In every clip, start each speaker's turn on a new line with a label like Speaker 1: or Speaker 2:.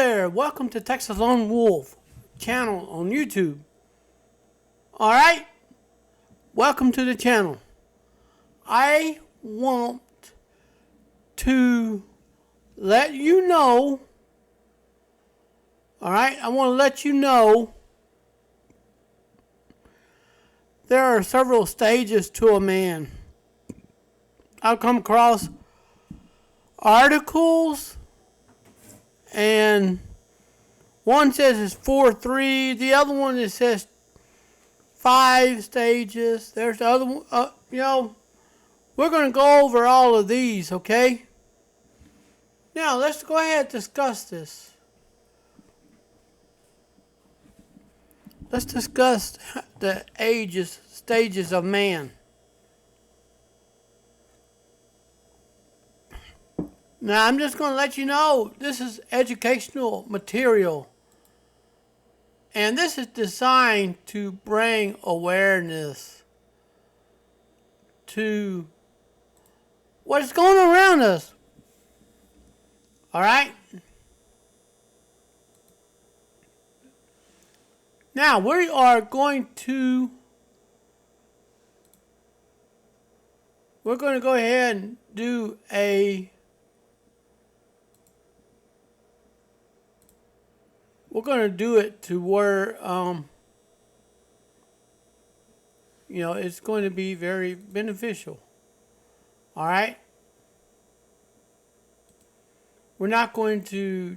Speaker 1: there, welcome to Texas Lone Wolf channel on YouTube. Alright, welcome to the channel. I want to let you know, alright, I want to let you know there are several stages to a man. I've come across articles, and one says it's 4-3, the other one it says 5 stages. There's the other one, we're going to go over all of these, okay? Now, let's go ahead and discuss this. Let's discuss the stages of man. Now, I'm just going to let you know, this is educational material. And this is designed to bring awareness to what is going on around us. Alright? Now, we are going to go ahead and do we're going to do it to where, it's going to be very beneficial. All right? We're not going to,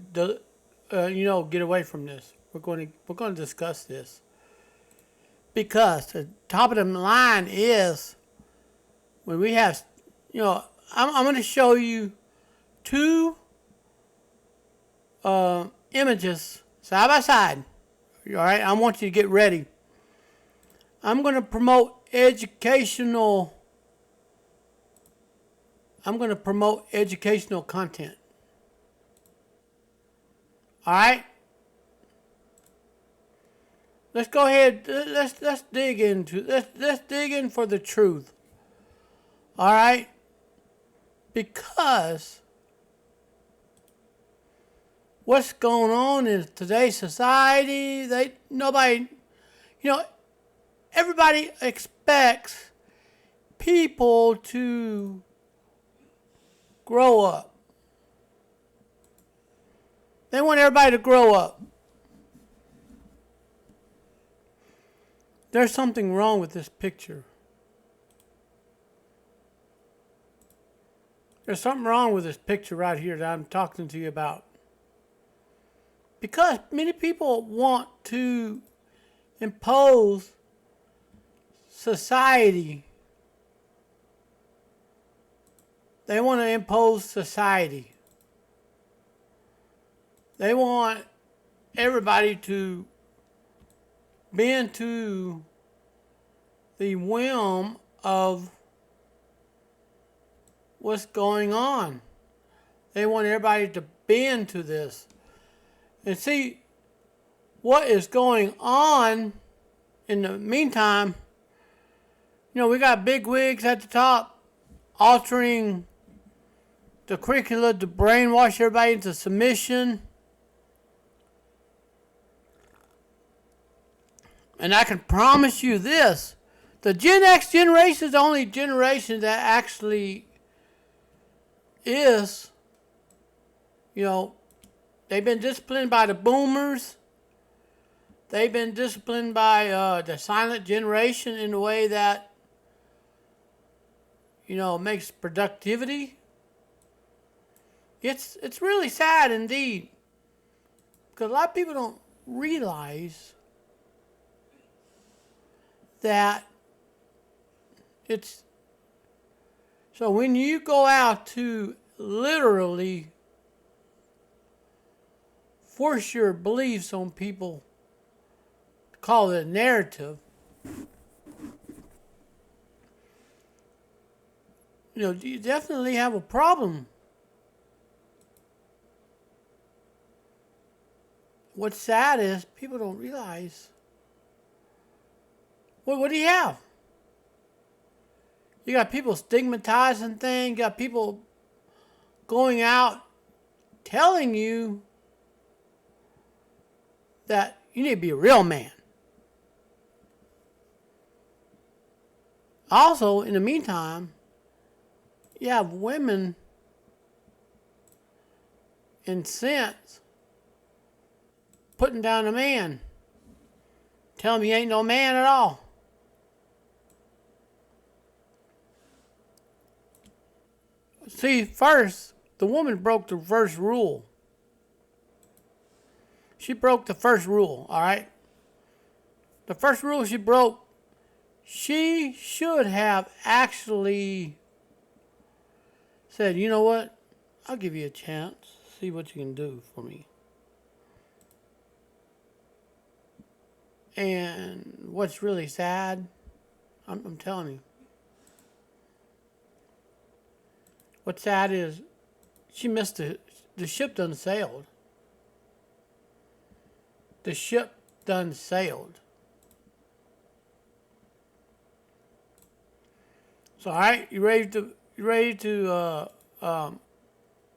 Speaker 1: get away from this. We're going to discuss this. Because the top of the line is, when we have, I'm going to show you 2 images side by side. All right, I want you to get ready. I'm going to promote educational content. All right? Let's go ahead. Let's dig into let's dig in for the truth. All right? Because what's going on in today's society, everybody expects people to grow up. They want everybody to grow up. There's something wrong with this picture. There's something wrong with this picture right here that I'm talking to you about. Because many people want to impose society. They want to impose society. They want everybody to bend to the whim of what's going on. They want everybody to bend to this. And see, what is going on in the meantime, we got big wigs at the top altering the curricula to brainwash everybody into submission. And I can promise you this, the Gen X generation is the only generation that actually is, they've been disciplined by the boomers. They've been disciplined by the silent generation in a way that, makes productivity. It's really sad indeed. Because a lot of people don't realize that it's... So when you go out to literally force your beliefs on people, call it a narrative, you definitely have a problem. What's sad is people don't realize. What do you have? You got people stigmatizing things. You got people going out telling you that you need to be a real man. Also, in the meantime, you have women in sense putting down a man, telling him he ain't no man at all. See, first, the woman broke the first rule. She broke the first rule, all right? The first rule she broke, she should have actually said, you know what? I'll give you a chance. See what you can do for me. And what's really sad, I'm telling you, what's sad is she missed the ship done sailed. The ship done sailed. So, all right, you ready to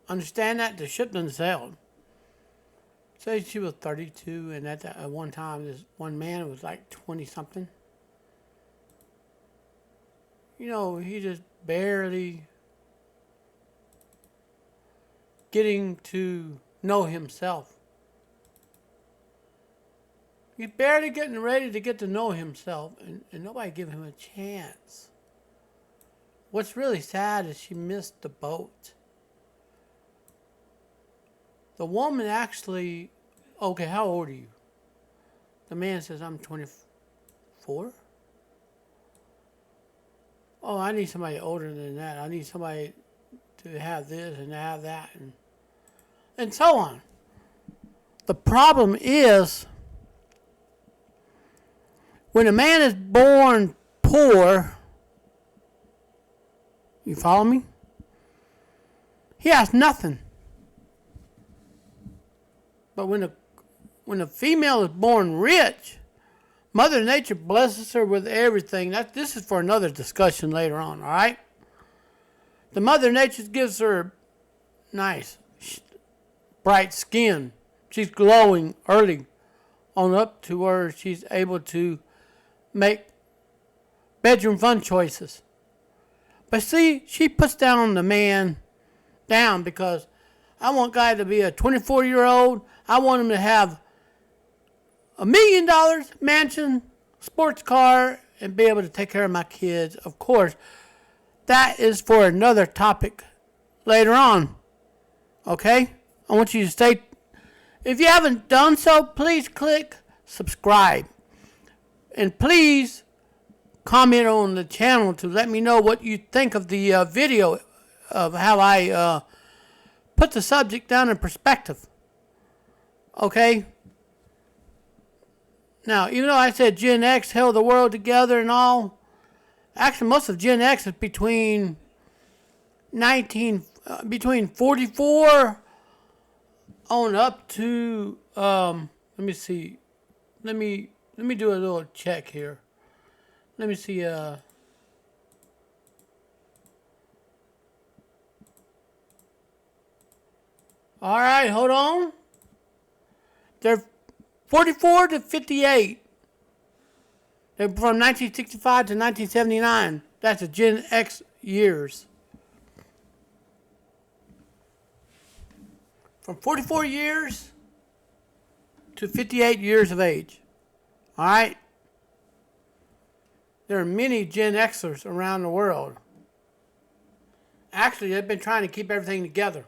Speaker 1: understand that the ship done sailed? Say she was 32, and at one time this one man was like 20 something. You know, he just barely getting to know himself. He's barely getting ready to get to know himself, and nobody give him a chance. What's really sad is she missed the boat. The woman actually, okay, how old are you? The man says, I'm 24. Oh, I need somebody older than that. I need somebody to have this and have that, and so on. The problem is, when a man is born poor, you follow me? He has nothing. But when a female is born rich, Mother Nature blesses her with everything. This is for another discussion later on, all right? The Mother Nature gives her nice, bright skin. She's glowing early on up to where she's able to make bedroom fun choices. But see, she puts down the man down because I want guy to be a 24-year-old. I want him to have $1 million, mansion, sports car, and be able to take care of my kids. Of course, that is for another topic later on. Okay? I want you to stay. If you haven't done so, please click subscribe. And please comment on the channel to let me know what you think of the video of how I put the subject down in perspective. Okay? Now, even though I said Gen X held the world together and all, actually most of Gen X is between 44 on up to let me see. Let me do a little check here. Let me see all right, hold on. They're 44 to 58. They're from 1965 to 1979. That's the Gen X years. From 44 years to 58 years of age. All right? There are many Gen Xers around the world. Actually, they've been trying to keep everything together.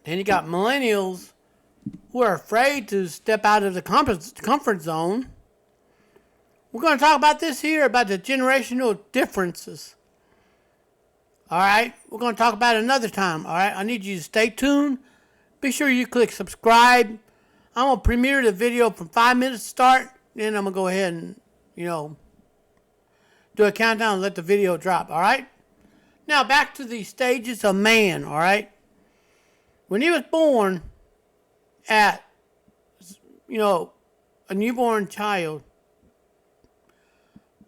Speaker 1: Then you got millennials who are afraid to step out of the comfort zone. We're going to talk about this here, about the generational differences. All right? We're going to talk about it another time. All right? I need you to stay tuned. Be sure you click subscribe. I'm going to premiere the video from 5 minutes to start. Then I'm going to go ahead and, do a countdown and let the video drop. All right? Now, back to the stages of man. All right? When he was born at, a newborn child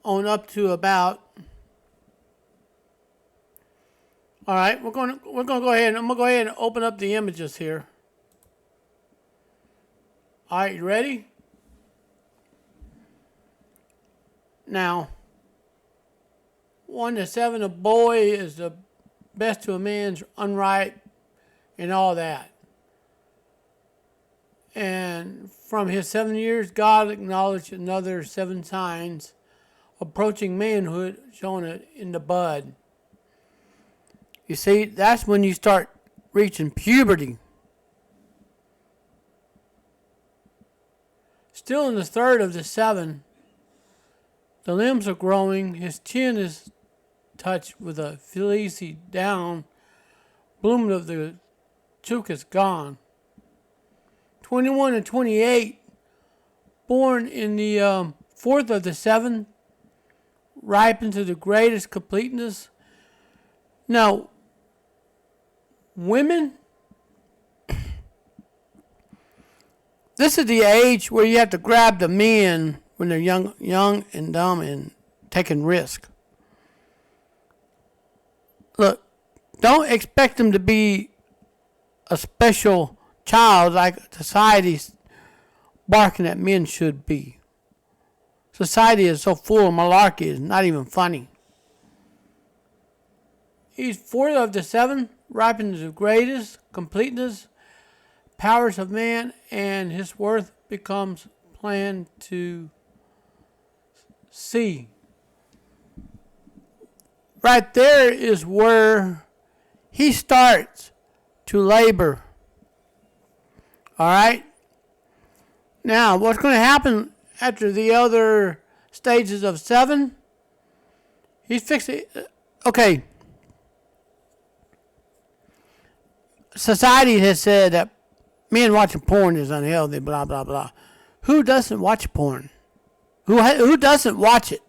Speaker 1: on up to about, All right, we're gonna go ahead. I'm gonna go ahead and open up the images here. All right, you ready? Now, 1 to 7, a boy is the best to a man's unripe and all that. And from his 7 years, God acknowledged another 7 signs approaching manhood shown in the bud. You see, that's when you start reaching puberty. Still in the third of the 7, the limbs are growing, his chin is touched with a fleecy down, bloom of the cheek is gone. 21 and 28, born in the fourth of the 7, ripen to the greatest completeness. Now, women, this is the age where you have to grab the men when they're young and dumb and taking risk. Look, don't expect them to be a special child like society's barking at men should be. Society is so full of malarkey, it's not even funny. He's 4th of the 7, ripened to the greatest completeness, powers of man, and his worth becomes plain to see. Right there is where he starts to labor. All right? Now, what's going to happen after the other stages of 7? He's fixing. Okay. Society has said that men watching porn is unhealthy, blah, blah, blah. Who doesn't watch porn? Who doesn't watch it?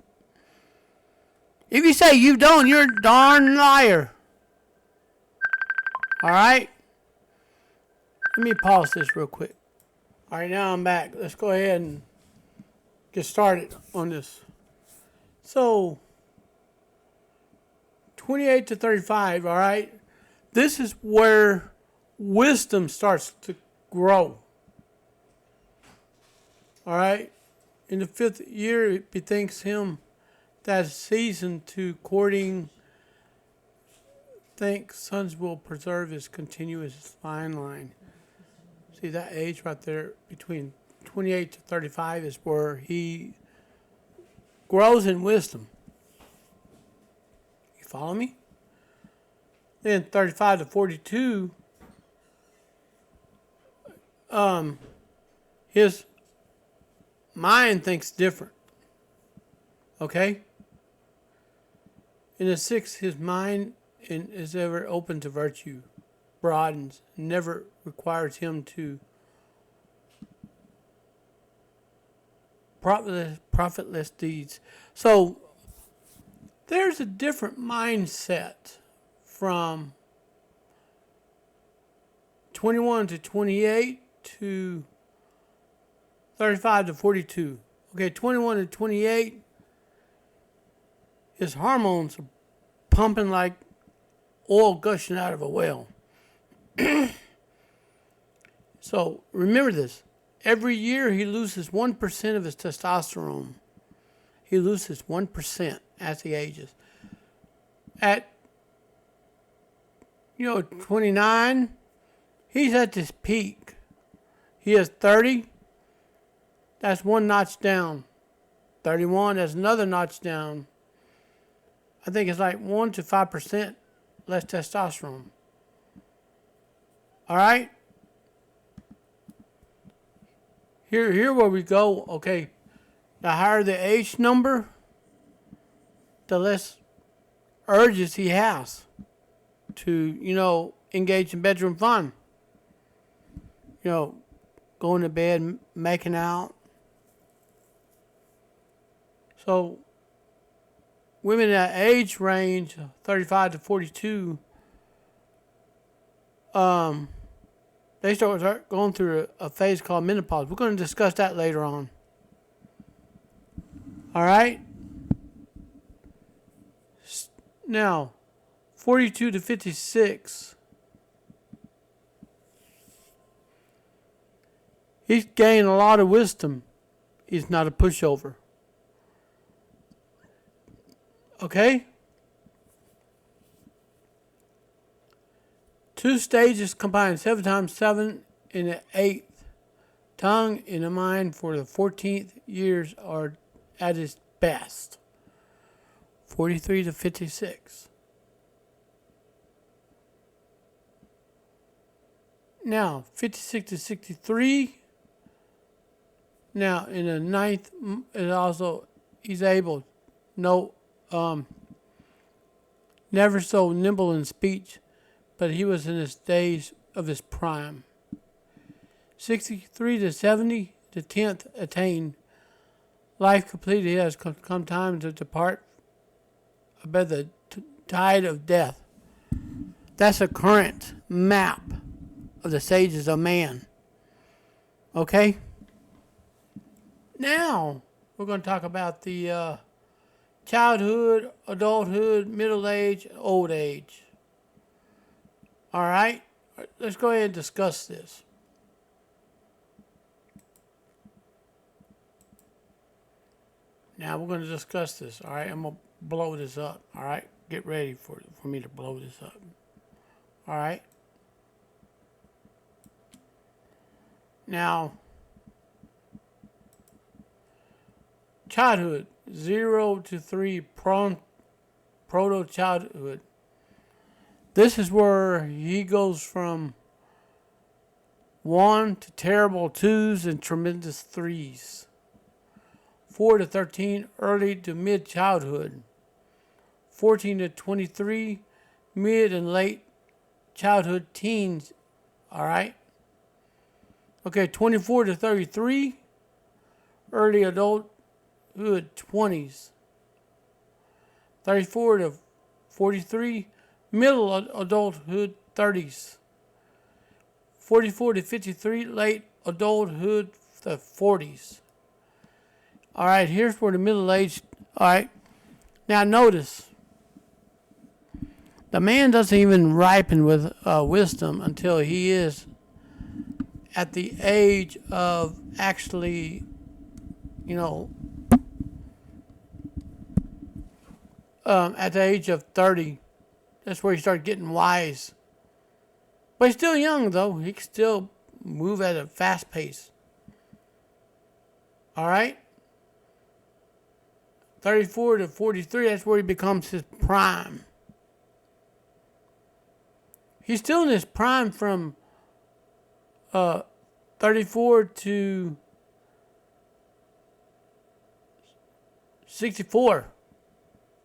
Speaker 1: If you say you don't, you're a darn liar. All right? Let me pause this real quick. All right, now I'm back. Let's go ahead and get started on this. So, 28 to 35, all right? This is where wisdom starts to grow. All right? In the 5th year, it bethinks him that is seasoned to courting. Think sons will preserve his continuous fine line. See that age right there between 28 to 35 is where he grows in wisdom. You follow me? Then 35 to 42, his mind thinks different. Okay? In the 6th, his mind is ever open to virtue, broadens, never requires him to profitless deeds. So there's a different mindset from 21 to 28 to 35 to 42. Okay, 21 to 28, his hormones are pumping like oil gushing out of a well. So remember this. Every year he loses 1% of his testosterone. He loses 1% as he ages. At 29, he's at this peak. He is 30. That's one notch down. 31, that's another notch down. I think it's like 1 to 5% less testosterone. All right? Here where we go, okay, the higher the age number, the less urges he has to, engage in bedroom fun. Going to bed, making out. So, women in that age range, 35 to 42, they start going through a phase called menopause. We're going to discuss that later on. All right? Now, 42 to 56. He's gained a lot of wisdom. He's not a pushover. Okay? 2 stages combine 7 times 7 in the 8th. Tongue in the mind for the 14th years are at its best. 43 to 56. Now, 56 to 63. Now, in the 9th, it also, he's able, never so nimble in speech, but he was in his days of his prime. 63 to 70, the 10th attained. Life completed, he has come time to depart above the tide of death. That's a current map of the stages of man. Okay? Now, we're going to talk about the childhood, adulthood, middle age, old age. All right? Let's go ahead and discuss this. Now, we're going to discuss this. All right? I'm going to blow this up. All right? Get ready for me to blow this up. All right? Now, childhood, 0 to 3, proto-childhood. This is where he goes from 1 to terrible 2s and tremendous 3s. 4 to 13, early to mid-childhood. 14 to 23, mid and late childhood teens. All right? Okay, 24 to 33, early adulthood 20s. 34 to 43, middle adulthood 30s. 44 to 53, late adulthood the 40s. All right, here's for the middle age. All right, now notice, the man doesn't even ripen with wisdom until he is at the age of actually, at the age of 30. That's where he started getting wise. But he's still young, though. He can still move at a fast pace. All right? 34 to 43, that's where he becomes his prime. He's still in his prime from 34 to 64,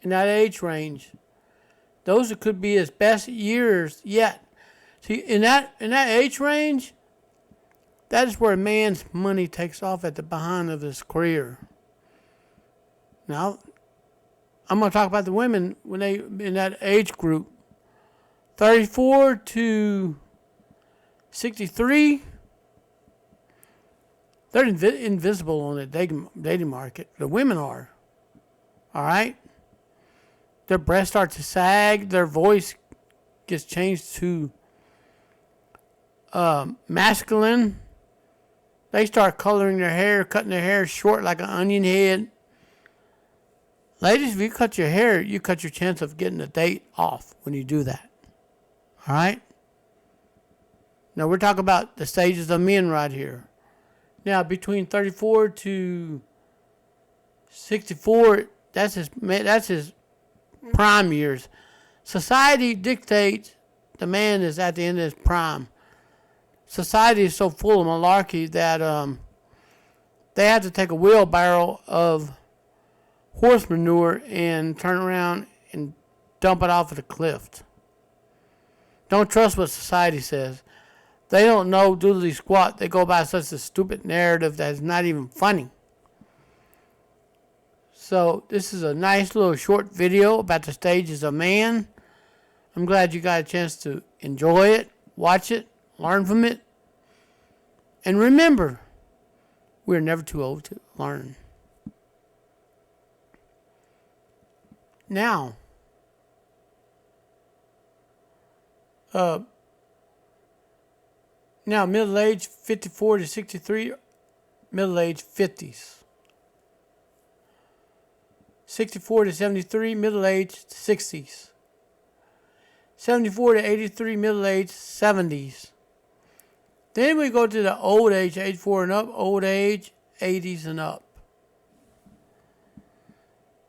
Speaker 1: in that age range. Those could be his best years yet. See, in that age range, that is where a man's money takes off at the behind of his career. Now, I'm going to talk about the women when they in that age group. 34 to 63, they're invisible on the dating market. The women are. All right? Their breasts start to sag. Their voice gets changed to masculine. They start coloring their hair, cutting their hair short like an onion head. Ladies, if you cut your hair, you cut your chance of getting a date off when you do that. All right? Now, we're talking about the stages of men right here. Now, between 34 to 64, that's his prime years. Society dictates the man is at the end of his prime. Society is so full of malarkey that they have to take a wheelbarrow of horse manure and turn around and dump it off of the cliff. Don't trust what society says. They don't know doodly squat. They go by such a stupid narrative that is not even funny. So this is a nice little short video about the stages of man. I'm glad you got a chance to enjoy it, watch it, learn from it. And remember, we're never too old to learn. Now, Now, middle age 54 to 63, middle age 50s. 64 to 73, middle age 60s. 74 to 83, middle age 70s. Then we go to the old age, age 4 and up, old age 80s and up.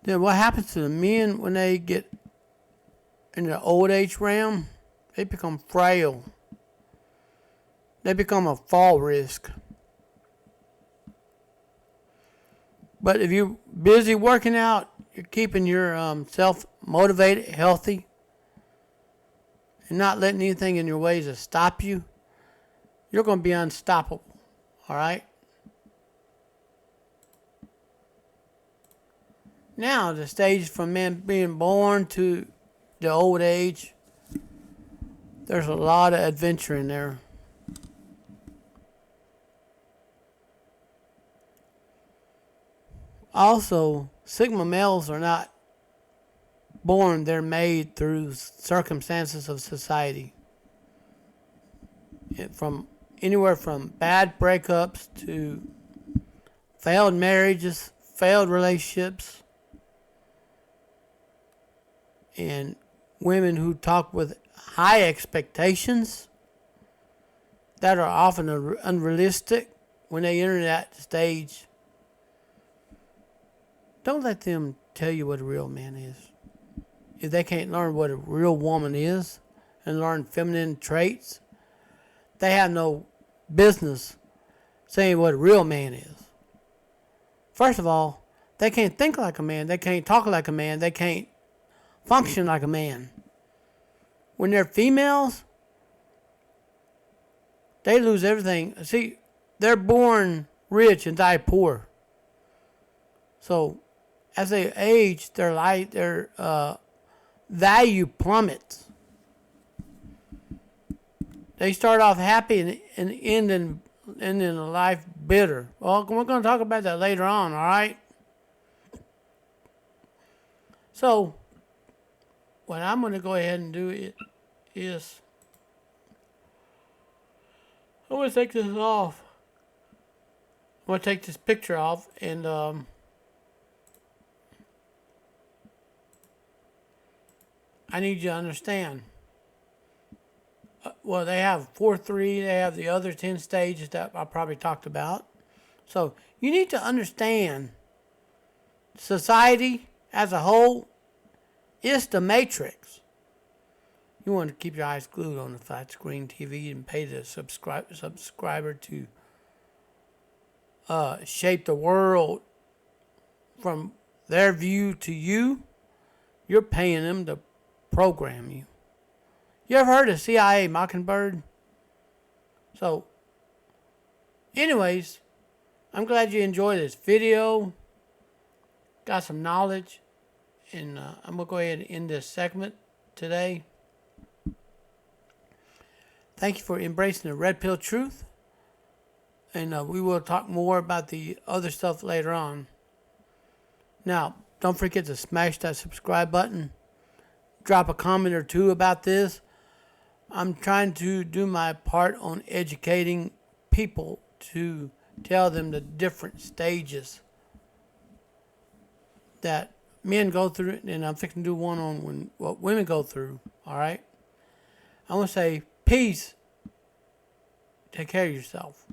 Speaker 1: Then what happens to the men when they get in the old age realm? They become frail. They become a fall risk. But if you're busy working out, you're keeping your self motivated, healthy, and not letting anything in your ways to stop you, you're going to be unstoppable. All right? Now, the stage from men being born to the old age, there's a lot of adventure in there. Also, Sigma males are not born, they're made through circumstances of society. From anywhere from bad breakups to failed marriages, failed relationships, and women who talk with high expectations that are often unrealistic when they enter that stage. Don't let them tell you what a real man is. If they can't learn what a real woman is and learn feminine traits, they have no business saying what a real man is. First of all, they can't think like a man. They can't talk like a man. They can't function like a man. When they're females, they lose everything. See, they're born rich and die poor. So, as they age, their value plummets. They start off happy and end in a life bitter. Well, we're going to talk about that later on, all right? So, what I'm going to go ahead and do is I'm going to take this off. I'm going to take this picture off and I need you to understand. Well, they have 4-3. They have the other 10 stages that I probably talked about. So you need to understand society as a whole is the matrix. You want to keep your eyes glued on the flat screen TV and pay the subscriber to shape the world from their view to you. You're paying them to program you. You ever heard of CIA Mockingbird? So, anyways, I'm glad you enjoyed this video. Got some knowledge. And I'm going to go ahead and end this segment today. Thank you for embracing the Red Pill Truth. And we will talk more about the other stuff later on. Now, don't forget to smash that subscribe button. Drop a comment or two about this. I'm trying to do my part on educating people to tell them the different stages that men go through, and I'm fixing to do one on what women go through, all right? I want to say peace. Take care of yourself.